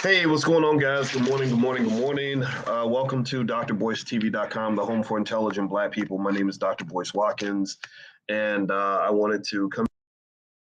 Hey, what's going on, guys? Good morning, good morning, good morning. Welcome to drboycetv.com, the home for intelligent Black people. My name is Dr. Boyce Watkins, and I wanted to come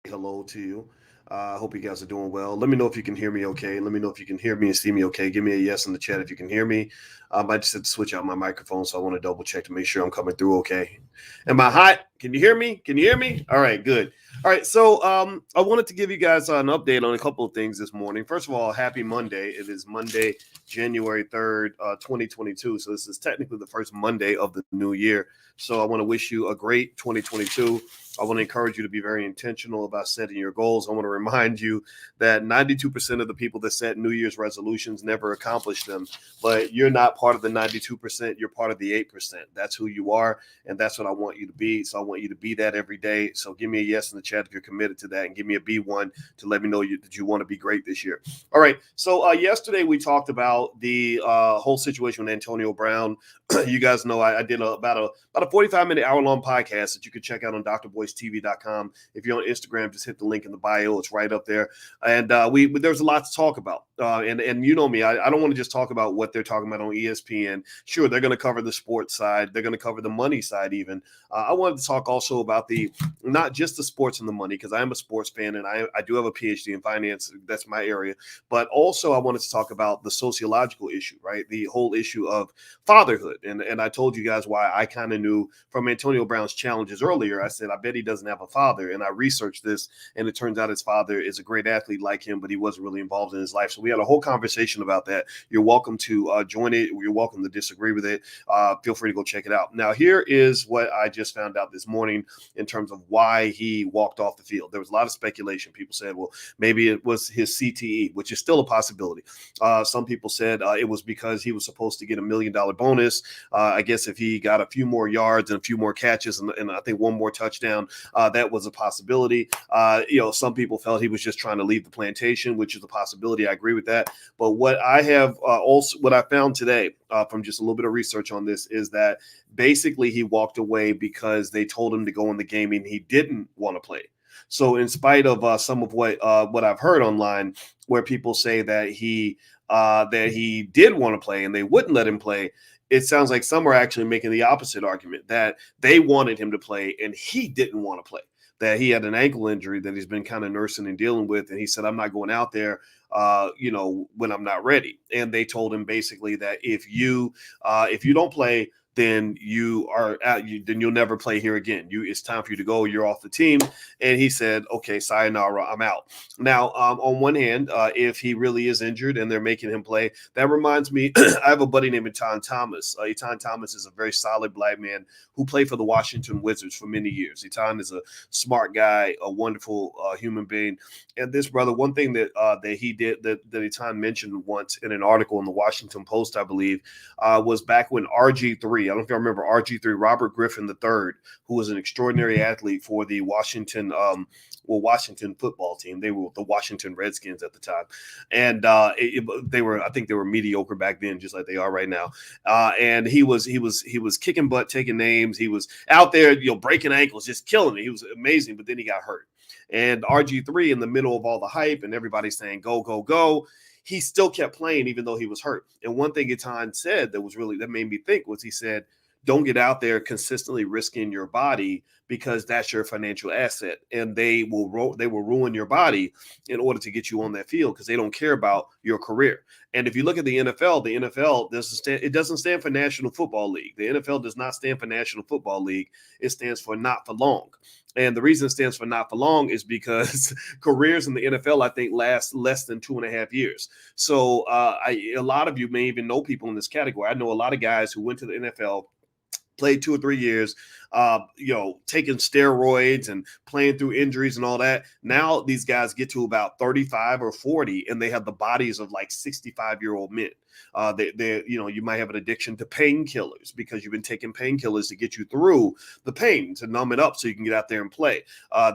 say hello to you. I hope you guys are doing well. Let me know if you can hear me okay. Let me know if you can hear me and see me okay. Give me a yes in the chat if you can hear me. I just had to switch out my microphone, so I want to double check to make sure I'm coming through okay. Am I hot? Can you hear me? Can you hear me? All right, good. All right, so I wanted to give you guys an update on a couple of things this morning. First of all, happy Monday. It is Monday, January 3rd, 2022. So this is technically the first Monday of the new year. So I want to wish you a great 2022. I want to encourage you to be very intentional about setting your goals. I want to remind you that 92% of the people that set New Year's resolutions never accomplish them, but you're not part of the 92%. You're part of the 8%. That's who you are, and that's what I want you to be. So I want you to be that every day. So give me a yes in the chat if you're committed to that, and give me a B1 to let me know that you want to be great this year. All right. So yesterday we talked about the whole situation with Antonio Brown. You guys know I did about a 45-minute hour-long podcast that you could check out on drboycetv.com. If you're on Instagram, just hit the link in the bio. It's right up there. And there's a lot to talk about. And you know me, I don't want to just talk about what they're talking about on ESPN. Sure, they're going to cover the sports side. They're going to cover the money side even. I wanted to talk also about not just the sports and the money, because I am a sports fan and I do have a PhD in finance. That's my area. But also I wanted to talk about the sociological issue, right? The whole issue of fatherhood. And I told you guys why I kind of knew from Antonio Brown's challenges earlier. I said, I bet he doesn't have a father. And I researched this, and it turns out his father is a great athlete like him, but he wasn't really involved in his life. So we had a whole conversation about that. You're welcome to join it. You're welcome to disagree with it. Feel free to go check it out. Now, here is what I just found out this morning in terms of why he walked off the field. There was a lot of speculation. People said, well, maybe it was his CTE, which is still a possibility. Some people said it was because he was supposed to get $1 million bonus. I guess if he got a few more yards and a few more catches and I think one more touchdown, that was a possibility. Some people felt he was just trying to leave the plantation, which is a possibility. I agree with that. But what I have what I found today from just a little bit of research on this is that basically he walked away because they told him to go in the game and he didn't want to play. So in spite of some of what I've heard online, where people say that he did want to play and they wouldn't let him play, it sounds like some are actually making the opposite argument, that they wanted him to play and he didn't want to play, that he had an ankle injury that he's been kind of nursing and dealing with. And he said, I'm not going out there, when I'm not ready. And they told him basically that if you don't play, then then you'll never play here again. It's time for you to go. You're off the team. And he said, okay, sayonara, I'm out. Now, on one hand, if he really is injured and they're making him play, that reminds me, I have a buddy named Etan Thomas. Etan Thomas is a very solid Black man who played for the Washington Wizards for many years. Etan is a smart guy, a wonderful human being. And this brother, one thing that he did that Etan mentioned once in an article in the Washington Post, I believe, was back when RG3, I don't know if you remember RG3, Robert Griffin III, who was an extraordinary athlete for the Washington football team. They were the Washington Redskins at the time. And I think they were mediocre back then, just like they are right now. And he was kicking butt, taking names. He was out there, breaking ankles, just killing it. He was amazing, but then he got hurt. And RG3, in the middle of all the hype and everybody saying, go, go, go, he still kept playing even though he was hurt. And one thing Etan said that made me think was, he said, don't get out there consistently risking your body, because that's your financial asset, and they will ruin your body in order to get you on that field, because they don't care about your career. And if you look at the NFL doesn't stand for National Football League. The NFL does not stand for National Football League. It stands for not for long. And the reason it stands for not for long is because careers in the NFL, I think, last less than 2.5 years. So a lot of you may even know people in this category. I know a lot of guys who went to the NFL, played 2 or 3 years, taking steroids and playing through injuries and all that. Now these guys get to about 35 or 40 and they have the bodies of like 65-year-old men. You might have an addiction to painkillers because you've been taking painkillers to get you through the pain, to numb it up so you can get out there and play.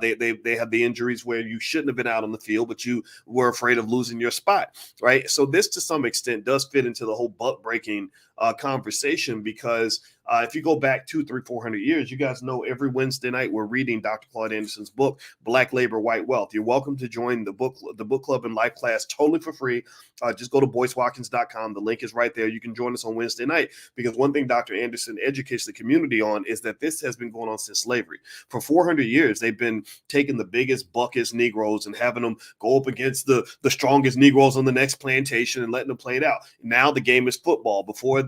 They have the injuries where you shouldn't have been out on the field, but you were afraid of losing your spot, right? So this, to some extent, does fit into the whole butt breaking conversation because if you go back 2, 3, 400 years, you guys know every Wednesday night we're reading Dr. Claude Anderson's book, Black Labor, White Wealth. You're welcome to join the book club and life class totally for free. Just go to boycewatkins.com. The link is right there. You can join us on Wednesday night because one thing Dr. Anderson educates the community on is that this has been going on since slavery. For 400 years, they've been taking the biggest, buckest Negroes and having them go up against the strongest Negroes on the next plantation and letting them play it out. Now the game is football. Before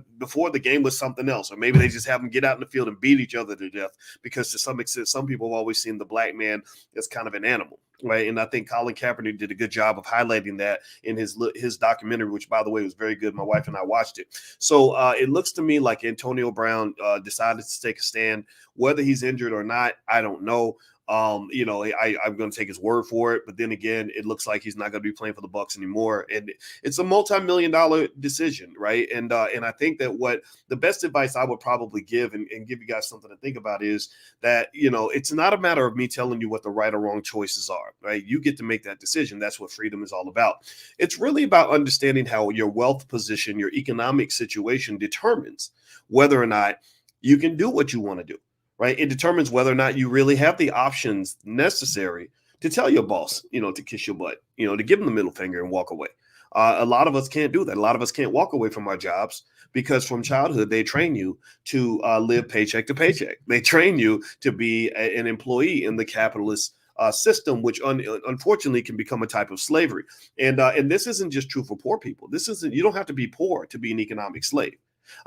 the game was something else, or maybe they just have them get out in the field and beat each other to death because to some extent, some people have always seen the black man as kind of an animal. Right. And I think Colin Kaepernick did a good job of highlighting that in his documentary, which, by the way, was very good. My wife and I watched it. So it looks to me like Antonio Brown decided to take a stand. Whether he's injured or not, I don't know. I'm going to take his word for it. But then again, it looks like he's not going to be playing for the Bucs anymore. And it's a multi-million-dollar decision, right? And I think that what the best advice I would probably give and give you guys something to think about is that, it's not a matter of me telling you what the right or wrong choices are, right? You get to make that decision. That's what freedom is all about. It's really about understanding how your wealth position, your economic situation determines whether or not you can do what you want to do. Right. It determines whether or not you really have the options necessary to tell your boss, to kiss your butt, to give them the middle finger and walk away. A lot of us can't do that. A lot of us can't walk away from our jobs because from childhood, they train you to live paycheck to paycheck. They train you to be an employee in the capitalist system, which unfortunately can become a type of slavery. And this isn't just true for poor people. You don't have to be poor to be an economic slave.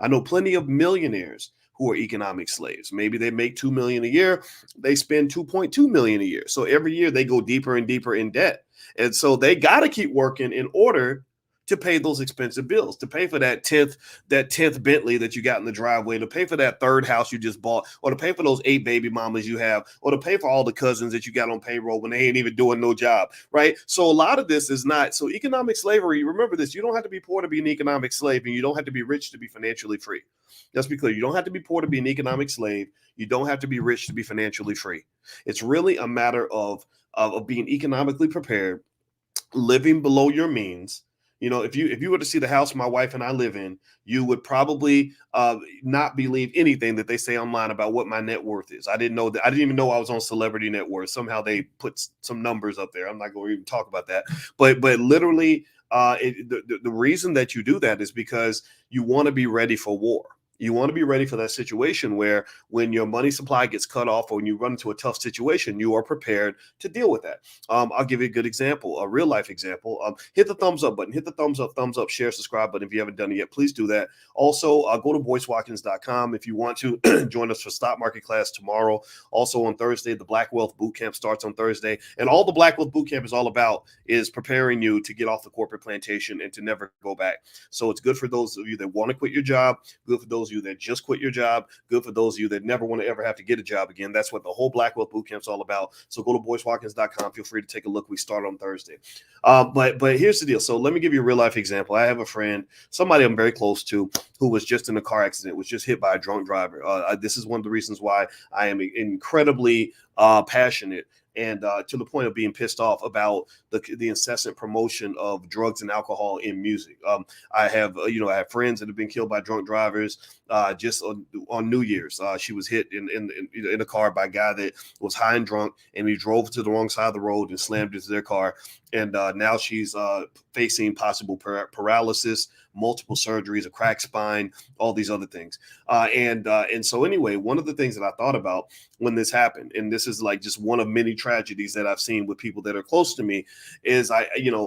I know plenty of millionaires who are economic slaves. Maybe they make $2 million a year. They spend $2.2 million a year. So every year they go deeper and deeper in debt. And so they got to keep working in order to pay those expensive bills, to pay for that 10th Bentley that you got in the driveway, to pay for that third house you just bought, or to pay for those 8 baby mamas you have, or to pay for all the cousins that you got on payroll when they ain't even doing no job, right? So a lot of this is not, so economic slavery, remember this, you don't have to be poor to be an economic slave, and you don't have to be rich to be financially free. Let's be clear, you don't have to be poor to be an economic slave. You don't have to be rich to be financially free. It's really a matter of being economically prepared, living below your means. If you were to see the house my wife and I live in, you would probably not believe anything that they say online about what my net worth is. I didn't even know I was on Celebrity Net Worth. Somehow they put some numbers up there. I'm not going to even talk about that. But literally, the reason that you do that is because you want to be ready for war. You want to be ready for that situation where when your money supply gets cut off or when you run into a tough situation, you are prepared to deal with that. I'll give you a good example, a real life example. Hit the thumbs up button, hit the thumbs up, share, subscribe button. If you haven't done it yet, please do that. Also, go to boycewatkins.com if you want to join us for stock market class tomorrow. Also on Thursday, the Black Wealth Bootcamp starts on Thursday. And all the Black Wealth Bootcamp is all about is preparing you to get off the corporate plantation and to never go back. So it's good for those of you that want to quit your job, good for those of you that just quit your job, good for those of you that never want to ever have to get a job again. That's what the whole Black Wealth Bootcamp is all about. So go to boycewatkins.com. Feel free to take a look. We start on Thursday. But here's the deal. So let me give you a real life example. I have a friend, somebody I'm very close to, who was just in a car accident, was just hit by a drunk driver. This is one of the reasons why I am incredibly passionate and to the point of being pissed off about the incessant promotion of drugs and alcohol in music. I have friends that have been killed by drunk drivers. Just on New Year's, she was hit in a car by a guy that was high and drunk, and he drove to the wrong side of the road and slammed into their car. And now she's facing possible paralysis, multiple surgeries, a cracked spine, all these other things. And so anyway, one of the things that I thought about when this happened, and this is like just one of many tragedies that I've seen with people that are close to me, is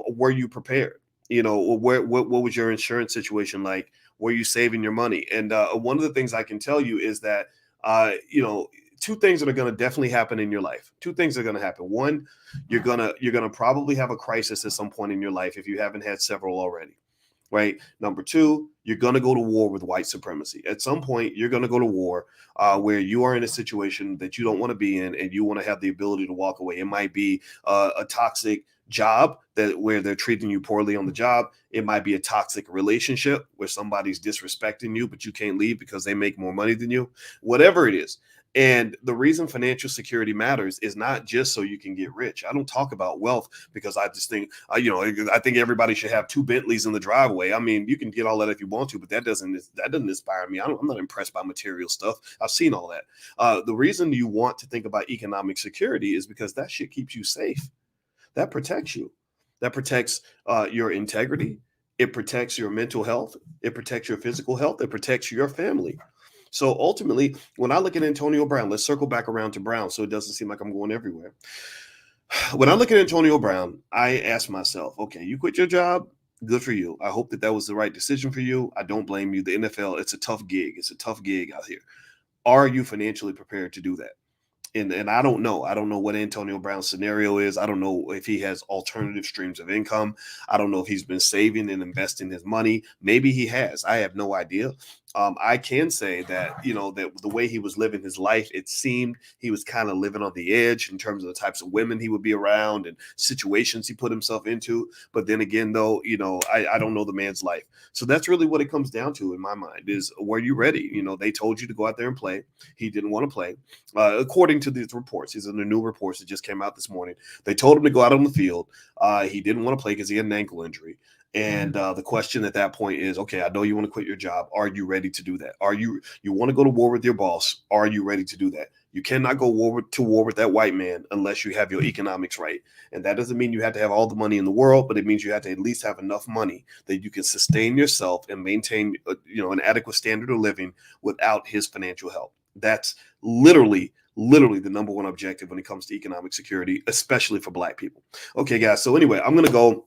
were you prepared? What was your insurance situation like? Were you saving your money? And one of the things I can tell you is that, two things that are going to definitely happen in your life. Two things are going to happen. One, you're going to probably have a crisis at some point in your life if you haven't had several already. Right. Number two, you're going to go to war with white supremacy. At some point, you're going to go to war where you are in a situation that you don't want to be in, and you want to have the ability to walk away. It might be a toxic job where they're treating you poorly on the job. It might be a toxic relationship where somebody's disrespecting you, but you can't leave because they make more money than you. Whatever it is, And the reason financial security matters is not just so you can get rich. I don't talk about wealth because I just think, I think everybody should have two Bentleys in the driveway. I mean, you can get all that if you want to, but that doesn't inspire me. I'm not impressed by material stuff. I've seen all that. The reason you want to think about economic security is because that shit keeps you safe. That protects you. That protects your integrity. It protects your mental health. It protects your physical health. It protects your family. So ultimately, when I look at Antonio Brown, let's circle back around to Brown so it doesn't seem like I'm going everywhere. When I look at Antonio Brown, I ask myself, okay, you quit your job. Good for you. I hope that was the right decision for you. I don't blame you. The NFL, it's a tough gig. It's a tough gig out here. Are you financially prepared to do that? And I don't know. I don't know what Antonio Brown's scenario is. I don't know if he has alternative streams of income. I don't know if he's been saving and investing his money. Maybe he has. I have no idea. I can say that, that the way he was living his life, it seemed he was kind of living on the edge in terms of the types of women he would be around and situations he put himself into. But then again, though, I don't know the man's life. So that's really what it comes down to in my mind is, were you ready? They told you to go out there and play. He didn't want to play. According to these reports, these are the new reports that just came out this morning. They told him to go out on the field. He didn't want to play because he had an ankle injury. And the question at that point is, okay, I know you want to quit your job. Are you ready to do that? You want to go to war with your boss? Are you ready to do that? You cannot go to war with that white man unless you have your economics right. And that doesn't mean you have to have all the money in the world, but it means you have to at least have enough money that you can sustain yourself and maintain, an adequate standard of living without his financial help. That's literally the number one objective when it comes to economic security, especially for Black people. Okay, guys. So anyway, I'm going to go.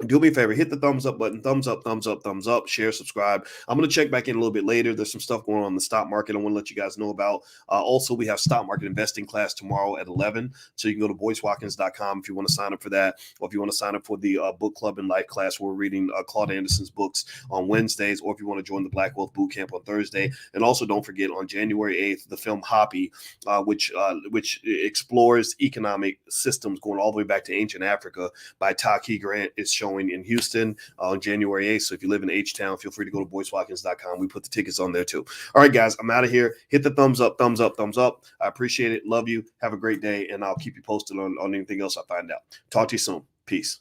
Do me a favor, hit the thumbs up button, thumbs up, share, subscribe. I'm going to check back in a little bit later. There's some stuff going on in the stock market I want to let you guys know about. Also, we have stock market investing class tomorrow at 11. So you can go to boycewatkins.com if you want to sign up for that, or if you want to sign up for the book club and life class where we're reading Claude Anderson's books on Wednesdays, or if you want to join the Black Wealth Bootcamp on Thursday. And also don't forget on January 8th, the film Hoppy, which explores economic systems going all the way back to ancient Africa by Taki Grant, is showing in Houston on January 8th. So if you live in H-Town, feel free to go to boycewatkins.com. We put the tickets on there too. All right, guys, I'm out of here. Hit the thumbs up. I appreciate it. Love you. Have a great day. And I'll keep you posted on anything else I find out. Talk to you soon. Peace.